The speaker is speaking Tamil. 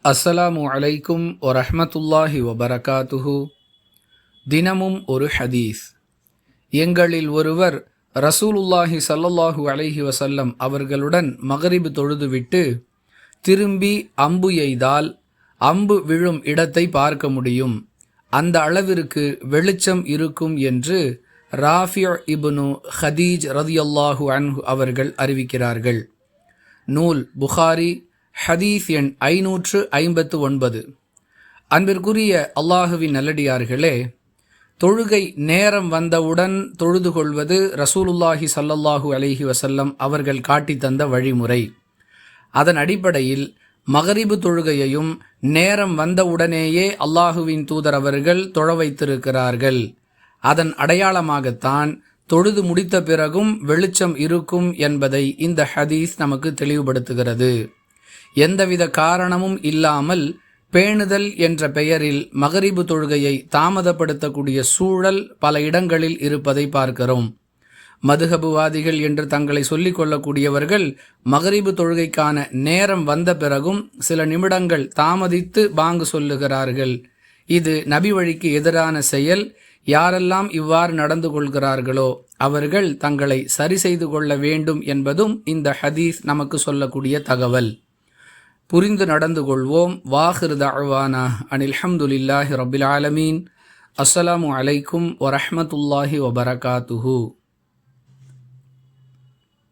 அஸ்ஸலாமு அலைக்கும் வரஹ்மத்துல்லாஹி வபரகாத்துஹு. தினமும் ஒரு ஹதீஸ். எங்களில் ஒருவர் ரசூலுல்லாஹி ஸல்லல்லாஹு அலைஹி வஸல்லம் அவர்களுடன் மக்ரிப் தொழுதுவிட்டு திரும்பி அம்பு எய்தால் அம்பு விழும் இடத்தை பார்க்க முடியும், அந்த அளவிற்கு வெளிச்சம் இருக்கும் என்று ராஃபி' இப்னு ஹதீஜ் ரதியல்லாஹு அன்ஹு அவர்கள் அறிவிக்கிறார்கள். நூல் புகாரி, ஹதீஸ் எண் 559. அன்பிற்குரிய அல்லாஹுவின் நல்லடியார்களே, தொழுகை நேரம் வந்தவுடன் தொழுது கொள்வது ரசூலுல்லாஹி ஸல்லல்லாஹு அலைஹி வஸல்லம் அவர்கள் காட்டி தந்த வழிமுறை. அதன் அடிப்படையில் மக்ரிபு தொழுகையையும் நேரம் வந்தவுடனேயே அல்லாஹுவின் தூதர் அவர்கள் தொழ வைத்திருக்கிறார்கள். அதன் அடையாளமாகத்தான் தொழுது முடித்த பிறகும் வெளிச்சம் இருக்கும் என்பதை இந்த ஹதீஸ் நமக்கு தெளிவுபடுத்துகிறது. எந்தவித காரணமும் இல்லாமல் பேணுதல் என்ற பெயரில் மக்ரிபு தொழுகையை தாமதப்படுத்தக்கூடிய சூழல் பல இடங்களில் இருப்பதை பார்க்கிறோம். மதுஹபுவாதிகள் என்று தங்களை சொல்லிக் கொள்ளக்கூடியவர்கள் மக்ரிபு தொழுகைக்கான நேரம் வந்த பிறகும் சில நிமிடங்கள் தாமதித்து பாங்கு சொல்லுகிறார்கள். இது நபி வழிக்கு எதிரான செயல். யாரெல்லாம் இவ்வாறு நடந்து கொள்கிறார்களோ அவர்கள் தங்களை சரி செய்து கொள்ள வேண்டும் என்பதும் இந்த ஹதீஸ் நமக்கு சொல்லக்கூடிய தகவல். புரிந்து நடந்து கொள்வோம். வாஹிர் தஅவானா அனில் ஹம்துலில்லாஹி ரப்பில் ஆலமீன். அஸ்ஸலாமு அலைக்கும் வரஹ்மத்துல்லாஹி வபரகாத்துஹு.